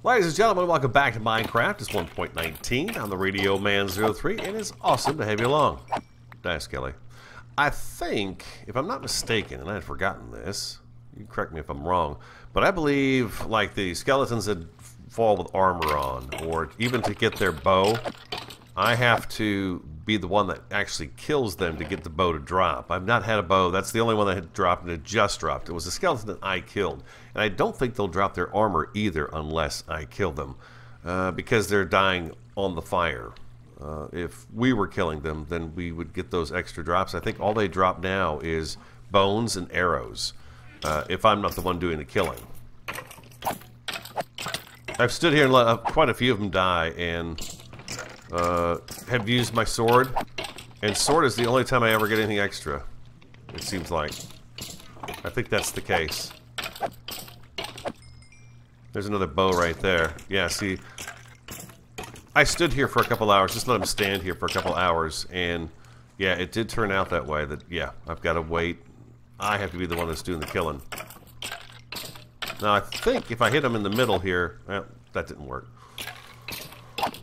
Ladies and gentlemen, welcome back to Minecraft. It's 1.19. I'm the Radio Man 03, and it's awesome to have you along. Nice, Kelly. I think, if I'm not mistaken, and I had forgotten this, you can correct me if I'm wrong, but I believe, like, the skeletons that fall with armor on, or even to get their bow, I have to be the one that actually kills them to get the bow to drop. I've not had a bow. That's the only one that had dropped, and it just dropped. It was a skeleton that I killed. And I don't think they'll drop their armor either unless I kill them, because they're dying on the fire. If we were killing them, then we would get those extra drops. I think all they drop now is bones and arrows, if I'm not the one doing the killing. I've stood here and let quite a few of them die, and have used my sword, and sword is the only time I ever get anything extra, it seems like. I think that's the case. There's another bow right there. Yeah, see, I stood here for a couple hours, just let him stand here for a couple hours, and yeah, it did turn out that way, that yeah, I've got to wait. I have to be the one that's doing the killing. Now I think if I hit him in the middle here, well, that didn't work.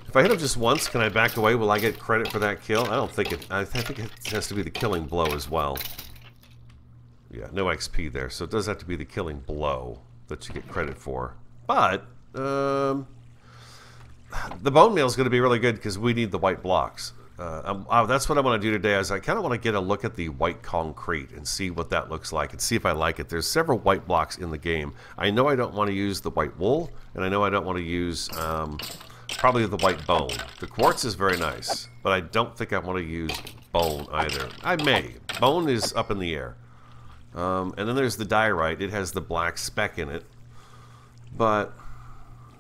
If I hit him just once, can I back away? Will I get credit for that kill? I don't think it. I think it has to be the killing blow as well. Yeah, no XP there, so it does have to be the killing blow that you get credit for. But the bone meal is going to be really good because we need the white blocks. That's what I want to do today. Is I kind of want to get a look at the white concrete and see what that looks like and see if I like it. There's several white blocks in the game. I know I don't want to use the white wool, and I know I don't want to use probably the white bone. The quartz is very nice, but I don't think I want to use bone either. I may. Bone is up in the air. And then there's the diorite. It has the black speck in it. But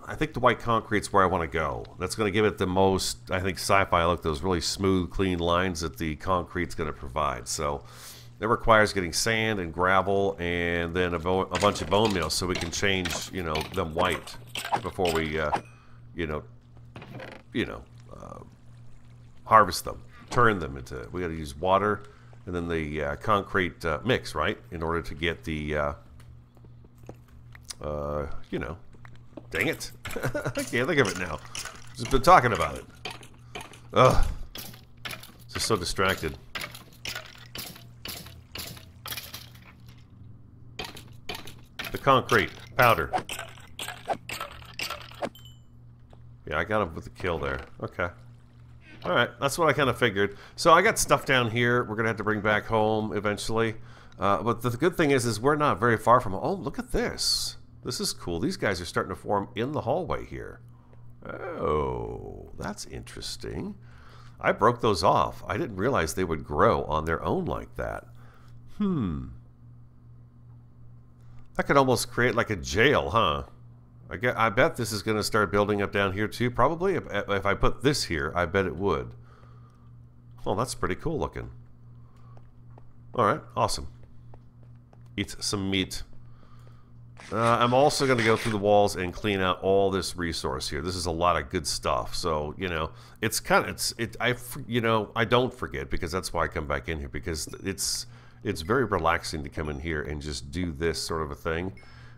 I think the white concrete's where I want to go. That's going to give it the most, I think, sci-fi look, those really smooth, clean lines that the concrete's going to provide. So it requires getting sand and gravel and then a bunch of bone meal so we can change, you know, them white before we, harvest them, turn them into, we got to use water and then the concrete mix, right, in order to get the, dang it. I can't think of it now. Just been talking about it. Ugh. Just so distracted. The concrete. Powder. Yeah, I got him with the kill there. Okay. Alright, that's what I kind of figured. So I got stuff down here we're going to have to bring back home eventually. But the good thing is we're not very far from... Oh, look at this. This is cool. These guys are starting to form in the hallway here. Oh, that's interesting. I broke those off. I didn't realize they would grow on their own like that. That could almost create like a jail, huh? I bet this is going to start building up down here too, probably. If I put this here, I bet it would. Well, that's pretty cool looking. Alright, awesome. Eat some meat. I'm also going to go through the walls and clean out all this resource here. This is a lot of good stuff. So, you know, it's kind of, I don't forget, because that's why I come back in here, because it's very relaxing to come in here and just do this sort of a thing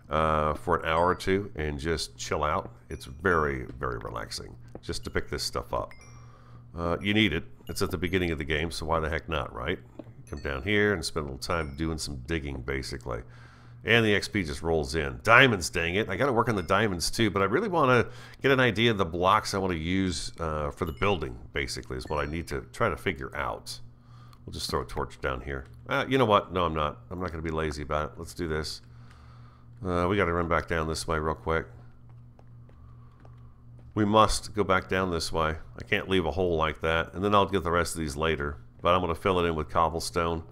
for an hour or two and just chill out. It's very, very relaxing just to pick this stuff up. You need it. It's at the beginning of the game, so why the heck not, right? Come down here and spend a little time doing some digging, basically. And the XP just rolls in. Diamonds, dang it. I got to work on the diamonds too, but I really want to get an idea of the blocks I want to use for the building, basically, is what I need to try to figure out. We'll just throw a torch down here. You know what? No, I'm not. I'm not going to be lazy about it. Let's do this. We got to run back down this way real quick. We must go back down this way. I can't leave a hole like that. And then I'll get the rest of these later. But I'm going to fill it in with cobblestone.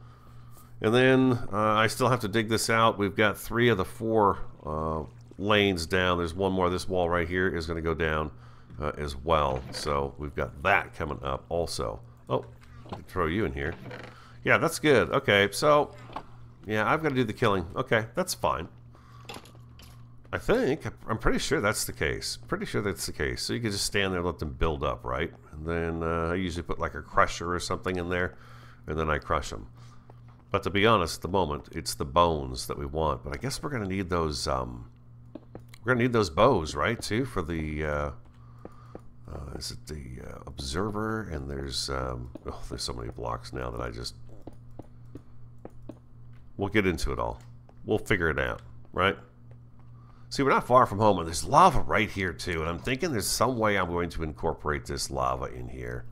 And then I still have to dig this out. We've got 3 of the 4 lanes down. There's one more. This wall right here is going to go down as well. So we've got that coming up also. Oh, I can throw you in here. Yeah, that's good. Okay, so yeah, I've got to do the killing. Okay, that's fine. I think, I'm pretty sure that's the case. Pretty sure that's the case. So you can just stand there and let them build up, right? And then I usually put like a crusher or something in there, and then I crush them. But to be honest, at the moment, it's the bones that we want. But I guess we're going to need those We're gonna need those bows, right, too, for the, is it the observer? And there's so many blocks now that I just... We'll get into it all. We'll figure it out, right? See, we're not far from home, and there's lava right here, too. And I'm thinking there's some way I'm going to incorporate this lava in here.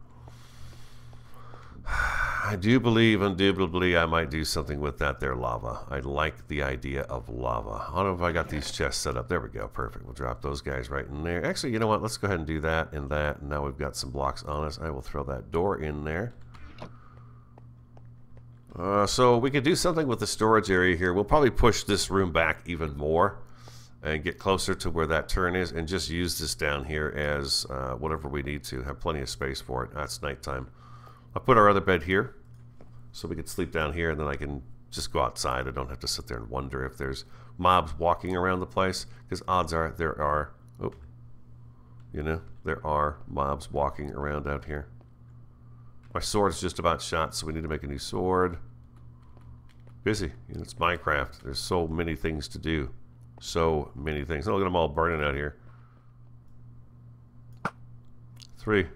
I do believe, indubitably, I might do something with that there lava. I like the idea of lava. I don't know if I got these chests set up. There we go. Perfect. We'll drop those guys right in there. Actually, you know what? Let's go ahead and do that and that. And now we've got some blocks on us. I will throw that door in there. So we could do something with the storage area here. We'll probably push this room back even more and get closer to where that turn is and just use this down here as whatever we need to. Have plenty of space for it. That's nighttime. I'll put our other bed here so we can sleep down here, and then I can just go outside. I don't have to sit there and wonder if there's mobs walking around the place, because odds are there are, there are mobs walking around out here. My sword's just about shot, so we need to make a new sword. Busy. It's Minecraft. There's so many things to do. So many things. Look at them all burning out here. 3.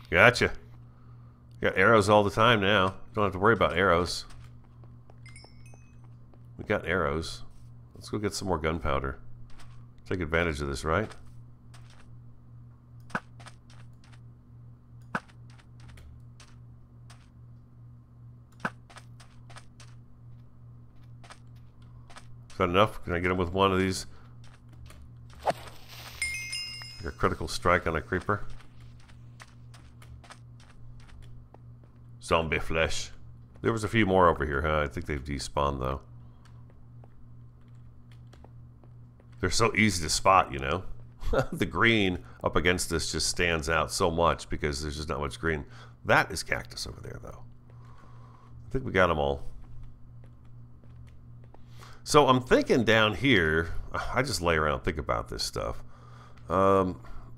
Gotcha. Got arrows all the time now. Don't have to worry about arrows. We got arrows. Let's go get some more gunpowder. Take advantage of this, right? Is that enough? Can I get him with one of these? Like a critical strike on a creeper. Zombie flesh. There was a few more over here, huh? I think they've despawned, though. They're so easy to spot, you know? The green up against this just stands out so much because there's just not much green. That is cactus over there, though. I think we got them all. So I'm thinking down here, I just lay around and think about this stuff.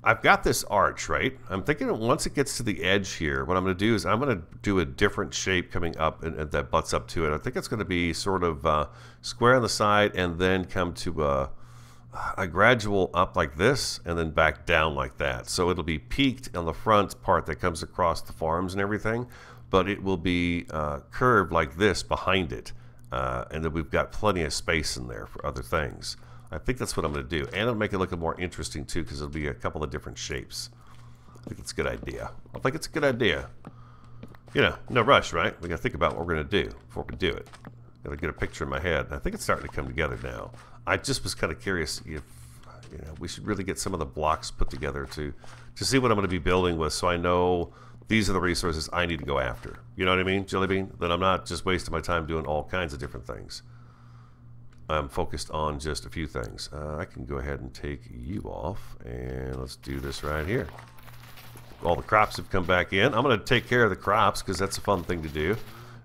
I've got this arch, right? I'm thinking once it gets to the edge here, what I'm going to do is I'm going to do a different shape coming up and that butts up to it. I think it's going to be sort of square on the side and then come to a gradual up like this and then back down like that. So it'll be peaked on the front part that comes across the farms and everything, but it will be curved like this behind it. And then we've got plenty of space in there for other things. I think that's what I'm going to do. And it'll make it look more interesting, too, because it'll be a couple of different shapes. I think it's a good idea. I think it's a good idea. You know, no rush, right? We got to think about what we're going to do before we do it. Got to get a picture in my head. I think it's starting to come together now. I just was kind of curious if, we should really get some of the blocks put together to see what I'm going to be building with, so I know these are the resources I need to go after. You know what I mean, Jellybean? That I'm not just wasting my time doing all kinds of different things. I'm focused on just a few things. I can go ahead and take you off, and let's do this right here. All the crops have come back in. I'm going to take care of the crops because that's a fun thing to do.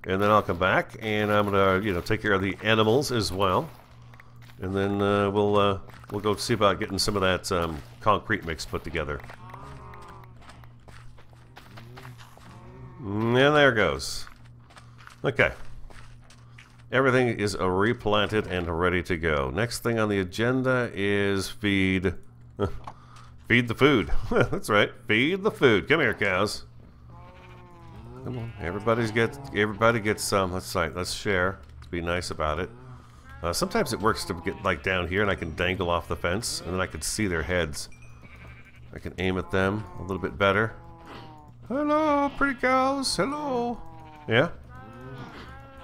And then I'll come back, and I'm going to, take care of the animals as well. And then we'll go see about getting some of that concrete mix put together. And there it goes. Okay. Everything is replanted and ready to go. Next thing on the agenda is feed. Feed the food. That's right. Feed the food. Come here, cows. Come on. Everybody gets some. Let's share. Be nice about it. Sometimes it works to get like down here and I can dangle off the fence and then I can see their heads. I can aim at them a little bit better. Hello, pretty cows. Hello. Yeah?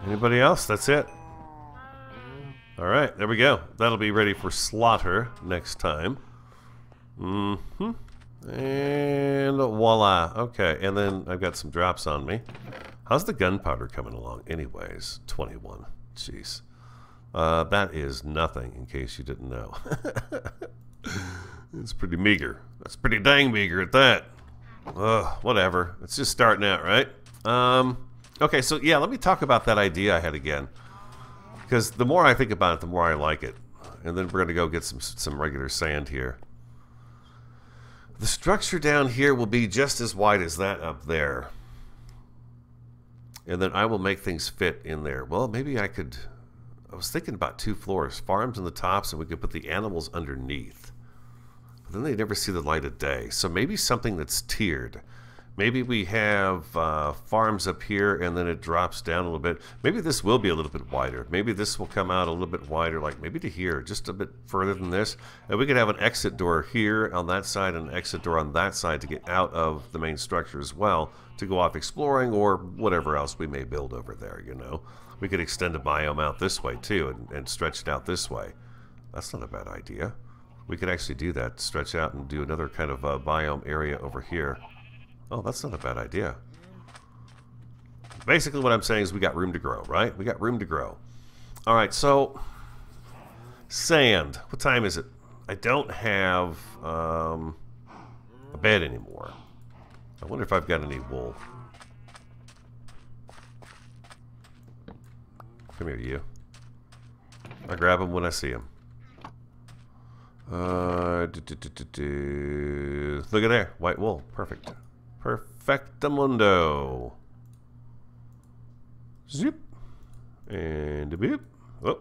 Anybody else? That's it. Alright, there we go. That'll be ready for slaughter next time. And voila. Okay, and then I've got some drops on me. How's the gunpowder coming along anyways? 21. Jeez. That is nothing, in case you didn't know. It's pretty meager. That's pretty dang meager at that. Whatever. It's just starting out, right? Okay, so yeah, let me talk about that idea I had again. Because the more I think about it, the more I like it. And then we're going to go get some regular sand here. The structure down here will be just as wide as that up there. And then I will make things fit in there. Well, maybe I could... I was thinking about 2 floors. Farms in the tops, and we could put the animals underneath. But then they never see the light of day. So maybe something that's tiered. Maybe we have farms up here, and then it drops down a little bit. Maybe this will be a little bit wider. Maybe this will come out a little bit wider, like maybe to here, just a bit further than this. And we could have an exit door here on that side and an exit door on that side to get out of the main structure as well, to go off exploring or whatever else we may build over there, you know. We could extend the biome out this way, too, and stretch it out this way. That's not a bad idea. We could actually do that, stretch out and do another kind of biome area over here. Oh, that's not a bad idea. Basically what I'm saying is we got room to grow, right? We got room to grow. All right, so sand. What time is it? I don't have a bed anymore. I wonder if I've got any wool. Come here, you. I grab them when I see them. Look at there. White wool. Perfect. Perfectamundo. Zip. And a beep. Oh,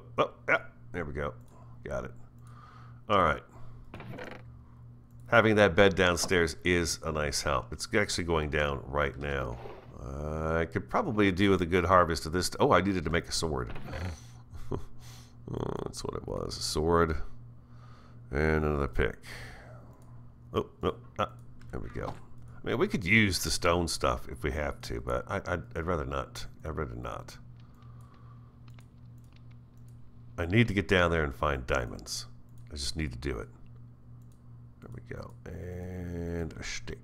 yeah. There we go. Got it. Alright. Having that bed downstairs is a nice help. It's actually going down right now. I could probably do with a good harvest of this. Oh, I needed to make a sword. That's what it was. A sword. And another pick. Oh, no. There we go. I mean, we could use the stone stuff if we have to, but I'd rather not. I'd rather not. I need to get down there and find diamonds. I just need to do it. There we go. And a stick.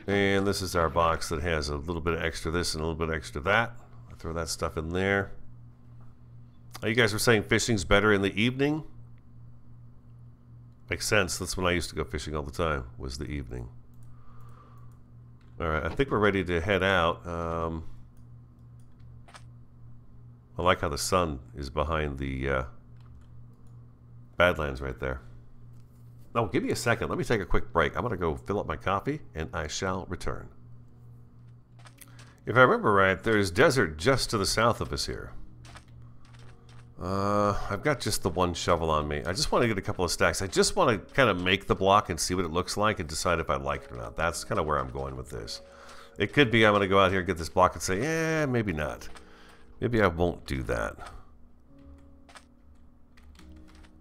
And this is our box that has a little bit of extra this and a little bit extra that. I throw that stuff in there. Oh, you guys were saying fishing's better in the evening? Makes sense. That's when I used to go fishing all the time, was the evening. Alright, I think we're ready to head out. I like how the sun is behind the Badlands right there. Oh, give me a second. Let me take a quick break. I'm going to go fill up my coffee, and I shall return. If I remember right, there's desert just to the south of us here. I've got just the one shovel on me. I just want to get a couple of stacks. I just want to kind of make the block and see what it looks like and decide if I like it or not. That's kind of where I'm going with this. It could be I'm going to go out here and get this block and say, eh, maybe not. Maybe I won't do that.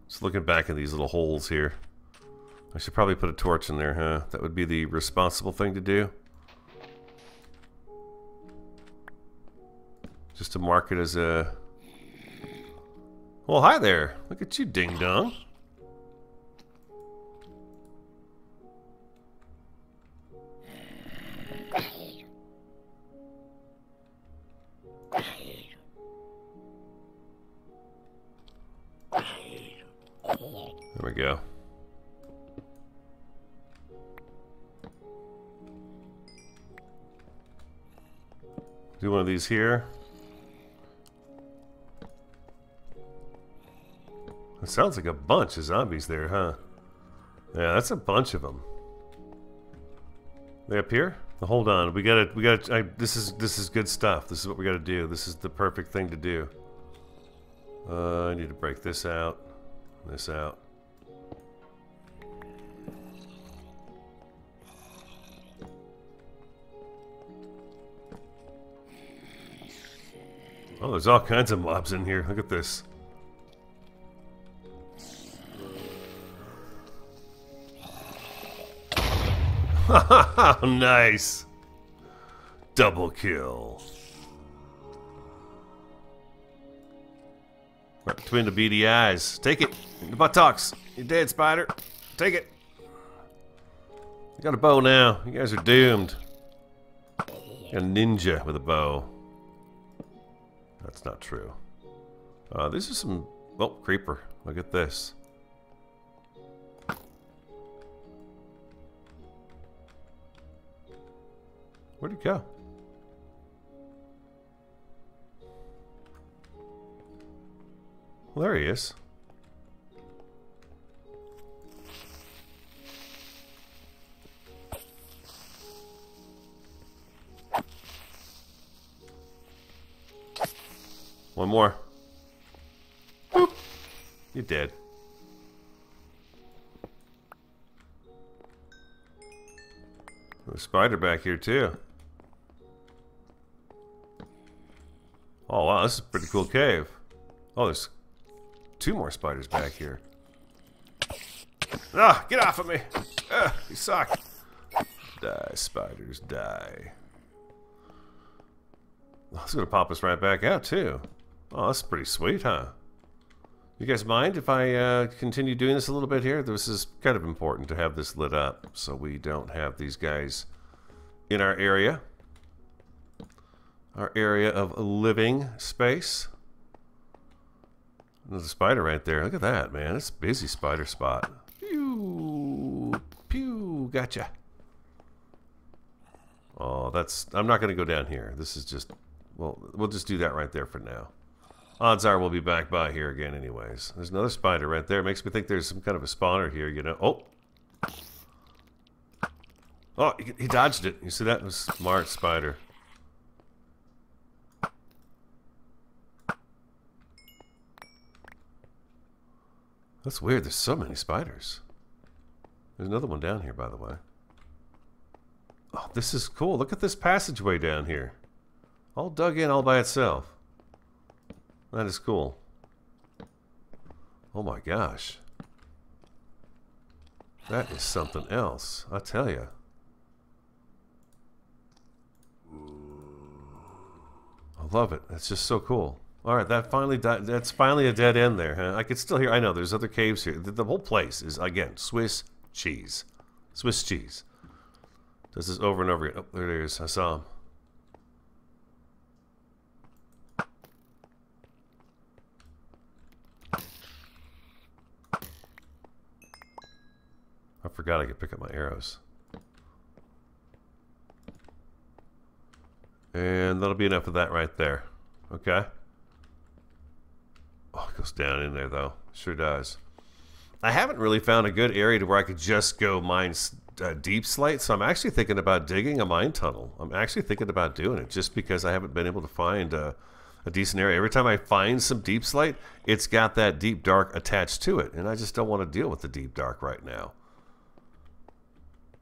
Just looking back at these little holes here. I should probably put a torch in there, huh? That would be the responsible thing to do. Just to mark it as a... Well, hi there. Look at you, ding-dong. There we go. Do one of these here. It sounds like a bunch of zombies there, huh? Yeah, that's a bunch of them. They up here? Well, hold on, we gotta. This is good stuff. This is what we gotta do. This is the perfect thing to do. I need to break this out, this out. Oh, there's all kinds of mobs in here. Look at this. Nice. Double kill. Right between the beady eyes. Take it. In the buttocks. You're dead, spider. Take it. I got a bow now. You guys are doomed. A ninja with a bow. That's not true. These are some... Oh, creeper. Look at this. Where'd he go? Well, there he is. more. Boop. You dead. There's a spider back here too. Oh wow, this is a pretty cool cave. Oh, there's 2 more spiders back here. Ah, get off of me! Ah, you suck. Die, spiders, die. Oh, it's gonna pop us right back out too. Oh, that's pretty sweet, huh? You guys mind if I continue doing this a little bit here? This is kind of important to have this lit up so we don't have these guys in our area. Our area of living space. There's a spider right there. Look at that, man. It's a busy spider spot. Pew! Pew! Gotcha. Oh, that's... I'm not going to go down here. This is just... Well, we'll just do that right there for now. Odds are we'll be back by here again anyways. There's another spider right there. Makes me think there's some kind of a spawner here, you know. Oh! Oh, he dodged it. You see that? It was a smart spider. That's weird. There's so many spiders. There's another one down here, by the way. Oh, this is cool. Look at this passageway down here. All dug in all by itself. That is cool. Oh my gosh. That is something else, I tell you. I love it. It's just so cool. Alright, that finally that's finally a dead end there, huh? I can still hear... I know, there's other caves here. The whole place is, again, Swiss cheese. Swiss cheese. Does this over and over again. Oh, there it is. I saw him. I forgot I could pick up my arrows. And that'll be enough of that right there. Okay. Oh, it goes down in there though. Sure does. I haven't really found a good area to where I could just go mine deep slate, so I'm actually thinking about digging a mine tunnel. I'm actually thinking about doing it just because I haven't been able to find a decent area. Every time I find some deep slate, it's got that deep dark attached to it, and I just don't want to deal with the deep dark right now.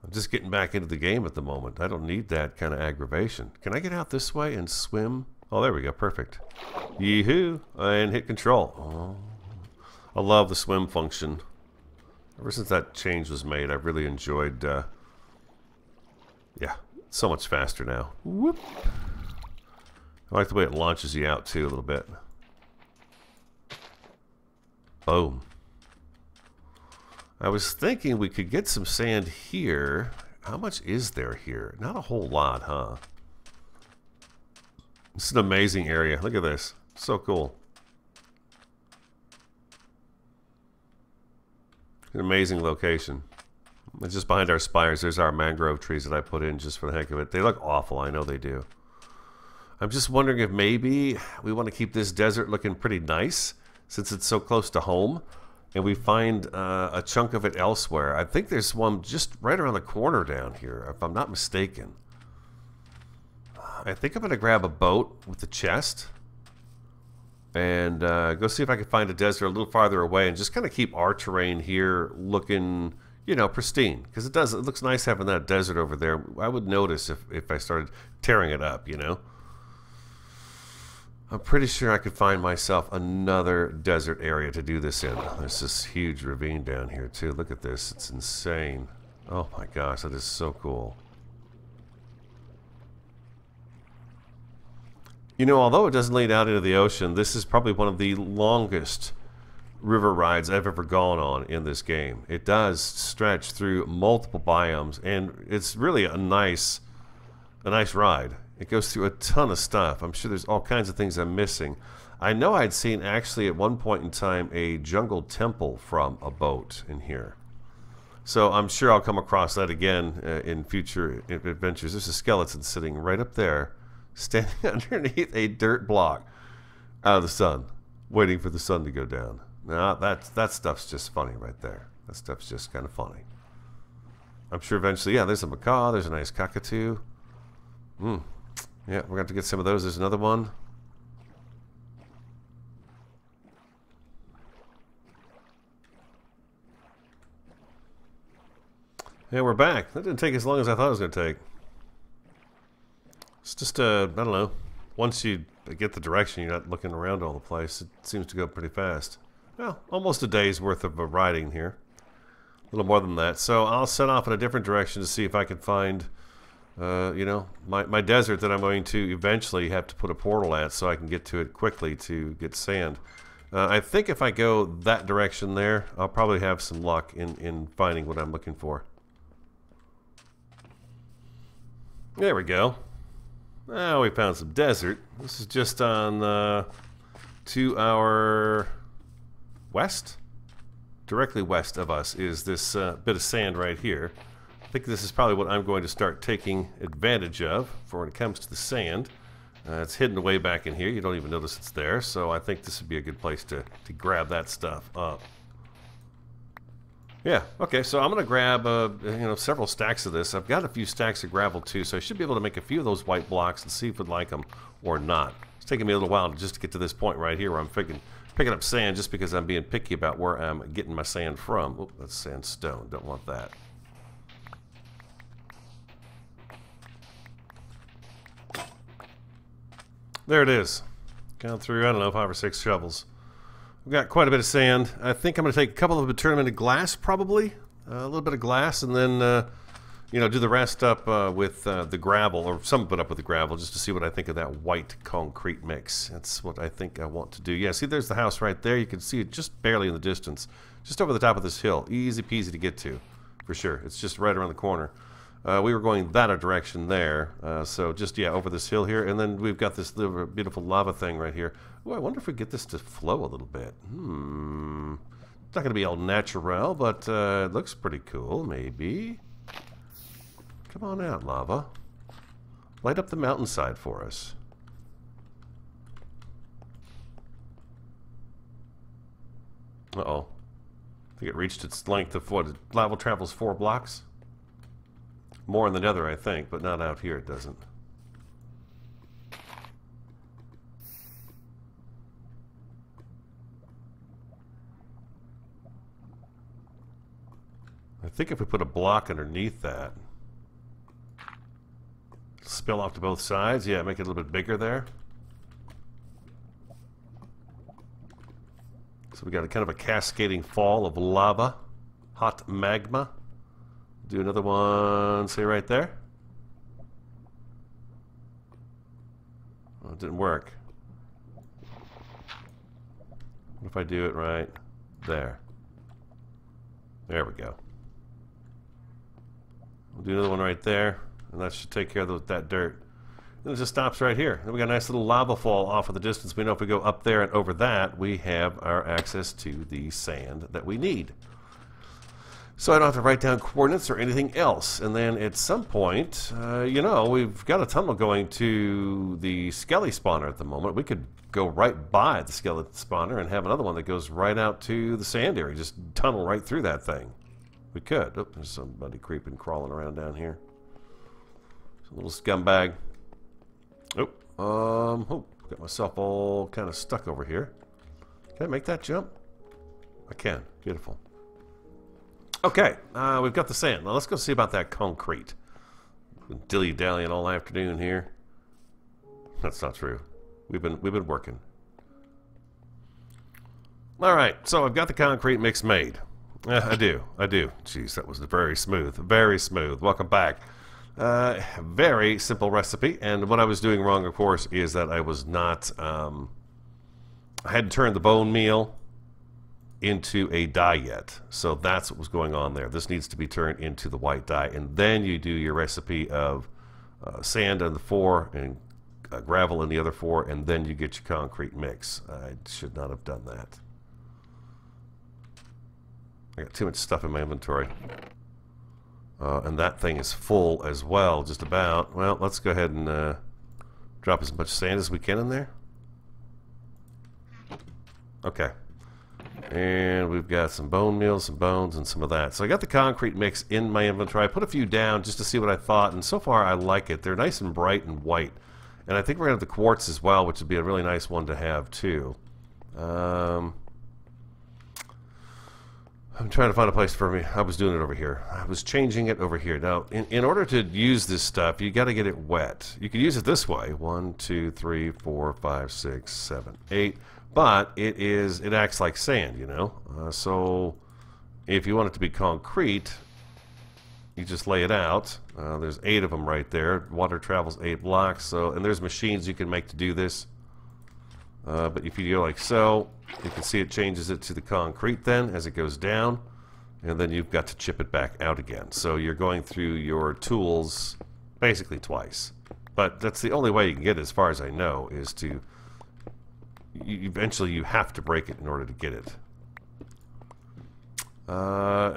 I'm just getting back into the game at the moment. I don't need that kind of aggravation. Can I get out this way and swim? Oh, there we go. Perfect. Yee-hoo. And hit control. Oh, I love the swim function. Ever since that change was made, I've really enjoyed... yeah, so much faster now. Whoop. I like the way it launches you out, too, a little bit. Boom. I was thinking we could get some sand here. How much is there here? Not a whole lot, huh? This is an amazing area. Look at this. So cool. An amazing location. It's just behind our spires. There's our mangrove trees that I put in just for the heck of it. They look awful. I know they do. I'm just wondering if maybe we want to keep this desert looking pretty nice since it's so close to home. And we find a chunk of it elsewhere. I think there's one just right around the corner down here, if I'm not mistaken. I think I'm going to grab a boat with the chest and go see if I can find a desert a little farther away and just kind of keep our terrain here looking, you know, pristine. Because it looks nice having that desert over there. I would notice if I started tearing it up, you know. I'm pretty sure I could find myself another desert area to do this in. There's this huge ravine down here too. Look at this. It's insane. Oh my gosh, that is so cool. You know, although it doesn't lead out into the ocean, this is probably one of the longest river rides I've ever gone on in this game. It does stretch through multiple biomes, and it's really a nice ride. It goes through a ton of stuff. I'm sure there's all kinds of things I'm missing. I know I'd seen actually at one point in time a jungle temple from a boat in here. So I'm sure I'll come across that again in future adventures. There's a skeleton sitting right up there, standing underneath a dirt block out of the sun, waiting for the sun to go down. Now that stuff's just funny right there. That stuff's just kind of funny. I'm sure eventually, yeah, there's a macaw, there's a nice cockatoo. Yeah, we're going to have to get some of those. There's another one. And we're back. That didn't take as long as I thought it was going to take. It's just, I don't know. Once you get the direction, you're not looking around all the place. It seems to go pretty fast. Well, almost a day's worth of riding here. A little more than that. So I'll set off in a different direction to see if I can find, you know, my desert that I'm going to eventually have to put a portal at so I can get to it quickly to get sand. I think if I go that direction there, I'll probably have some luck in finding what I'm looking for. There we go. Now we found some desert. This is just on to our west. Directly west of us is this bit of sand right here. I think this is probably what I'm going to start taking advantage of for when it comes to the sand. It's hidden away back in here. You don't even notice it's there, so I think this would be a good place to grab that stuff up. Yeah, okay, so I'm going to grab you know, several stacks of this. I've got a few stacks of gravel too, so I should be able to make a few of those white blocks and see if we'd like them or not. It's taking me a little while just to get to this point right here where I'm picking up sand just because I'm being picky about where I'm getting my sand from. Oh, that's sandstone. Don't want that. There it is. Gone through, I don't know, 5 or 6 shovels. We've got quite a bit of sand. I think I'm going to take a couple of them and turn them into glass, probably. A little bit of glass, and then, you know, do the rest up with the gravel, or some of it up with the gravel, just to see what I think of that white concrete mix. That's what I think I want to do. Yeah, see, there's the house right there. You can see it just barely in the distance. Just over the top of this hill. Easy peasy to get to, for sure. It's just right around the corner. We were going that direction there, so just, yeah, over this hill here, and then we've got this little beautiful lava thing right here. Oh, I wonder if we get this to flow a little bit. It's not going to be all natural, but it looks pretty cool, maybe. Come on out, lava. Light up the mountainside for us. Uh-oh. I think it reached its length of what? Lava travels 4 blocks? More in the nether, I think, but not out here, it doesn't. I think if we put a block underneath that, spill off to both sides, yeah, make it a little bit bigger there. So we got a kind of a cascading fall of lava, hot magma. Do another one, say right there. Oh, it didn't work. What if I do it right there? There we go. We'll do another one right there, and that should take care of that dirt. And it just stops right here. Then we got a nice little lava fall off of the distance. We know if we go up there and over that, we have our access to the sand that we need. So I don't have to write down coordinates or anything else. And then at some point, you know, we've got a tunnel going to the skelly spawner at the moment. We could go right by the skeleton spawner and have another one that goes right out to the sand area. Just tunnel right through that thing. We could. Oh, there's somebody creeping, crawling around down here. It's a little scumbag. Oh, got myself all kind of stuck over here. Can I make that jump? I can. Beautiful. Okay, we've got the sand. Now let's go see about that concrete. Been dilly-dallying all afternoon here. That's not true. We've been working. All right, so I've got the concrete mix made. I do. Jeez, that was very smooth. Very smooth. Welcome back. Very simple recipe. And what I was doing wrong, of course, is that I was not. I hadn't turned the bone meal into a dye yet. So that's what was going on there. This needs to be turned into the white dye, and then you do your recipe of sand in the 4 and gravel in the other 4, and then you get your concrete mix. I should not have done that. I got too much stuff in my inventory. And that thing is full as well, just about. Well, let's go ahead and drop as much sand as we can in there. Okay. And we've got some bone meal, some bones, and some of that. So I got the concrete mix in my inventory. I put a few down just to see what I thought, and so far I like it. They're nice and bright and white. And I think we're going to have the quartz as well, which would be a really nice one to have, too. I'm I'm trying to find a place for me. I was doing it over here. I was changing it over here. Now, in order to use this stuff, you got to get it wet. You can use it this way. 1, 2, 3, 4, 5, 6, 7, 8. But it acts like sand, you know. So if you want it to be concrete, you just lay it out. There's 8 of them right there. Water travels 8 blocks. So, and there's machines you can make to do this. But if you go like so, you can see it changes it to the concrete then as it goes down, and then you've got to chip it back out again. So you're going through your tools basically twice. But that's the only way you can get it, as far as I know, is to eventually you have to break it in order to get it.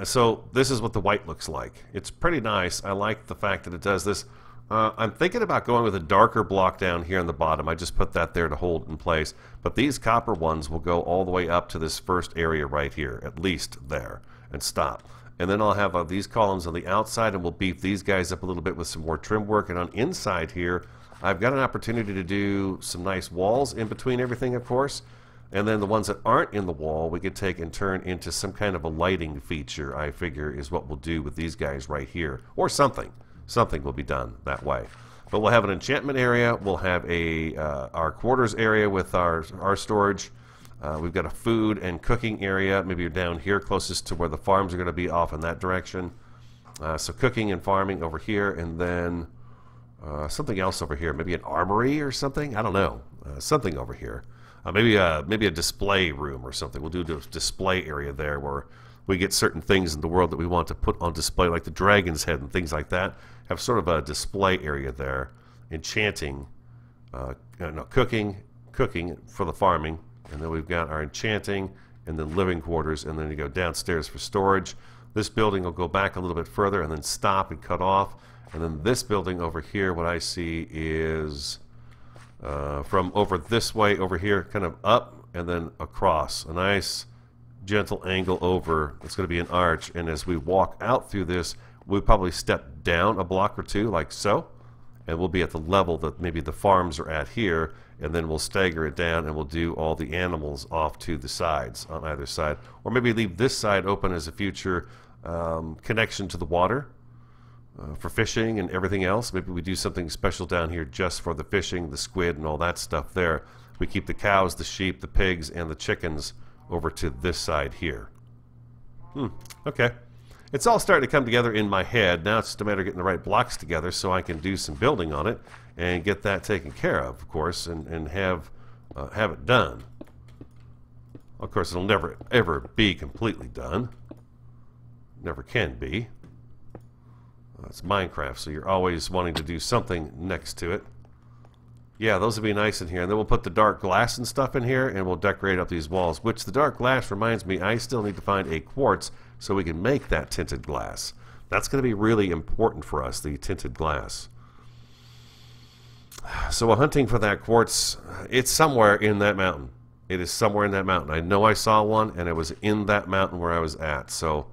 So this is what the white looks like. It's pretty nice. I like the fact that it does this. I'm thinking about going with a darker block down here on the bottom. I just put that there to hold in place. But these copper ones will go all the way up to this first area right here, at least there, and stop. And then I'll have these columns on the outside, and we'll beef these guys up a little bit with some more trim work. And on inside here, I've got an opportunity to do some nice walls in between everything, of course. And then the ones that aren't in the wall, we could take and turn into some kind of a lighting feature, I figure, is what we'll do with these guys right here. Or something. Something will be done that way. But we'll have an enchantment area. We'll have our quarters area with our storage. We've got a food and cooking area. Maybe you're down here closest to where the farms are going to be, off in that direction. So cooking and farming over here. And then something else over here. Maybe an armory or something. I don't know. Something over here. Maybe a display room or something. We'll do a display area there where we get certain things in the world that we want to put on display, like the dragon's head and things like that. Have sort of a display area there. Enchanting, cooking for the farming, and then we've got our enchanting, and then living quarters, and then you go downstairs for storage. This building will go back a little bit further and then stop and cut off. And then this building over here, what I see is from over this way over here, kind of up and then across. A nice gentle angle over. It's going to be an arch, and as we walk out through this, we'll probably step down a block or two like so, and we'll be at the level that maybe the farms are at here, and then we'll stagger it down and we'll do all the animals off to the sides on either side, or maybe leave this side open as a future connection to the water for fishing and everything else. Maybe we do something special down here just for the fishing, the squid and all that stuff there. We keep the cows, the sheep, the pigs and the chickens over to this side here. Okay. It's all starting to come together in my head. Now it's just a matter of getting the right blocks together so I can do some building on it and get that taken care of course, and have it done. Of course, it'll never, ever be completely done. Never can be. It's Minecraft, so you're always wanting to do something next to it. Yeah, those would be nice in here. And then we'll put the dark glass and stuff in here, and we'll decorate up these walls, which the dark glass reminds me I still need to find a quartz so we can make that tinted glass. That's going to be really important for us, the tinted glass. So we're hunting for that quartz. It's somewhere in that mountain. It is somewhere in that mountain. I know I saw one, and it was in that mountain where I was at. So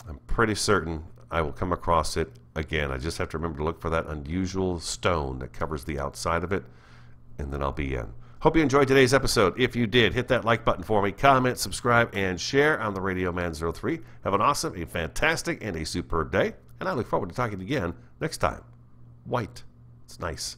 I'm pretty certain I will come across it again. I just have to remember to look for that unusual stone that covers the outside of it, and then I'll be in. Hope you enjoyed today's episode. If you did, hit that like button for me, comment, subscribe, and share on the Radio Man 03. Have an awesome, a fantastic, and a superb day, and I look forward to talking again next time. White. It's nice.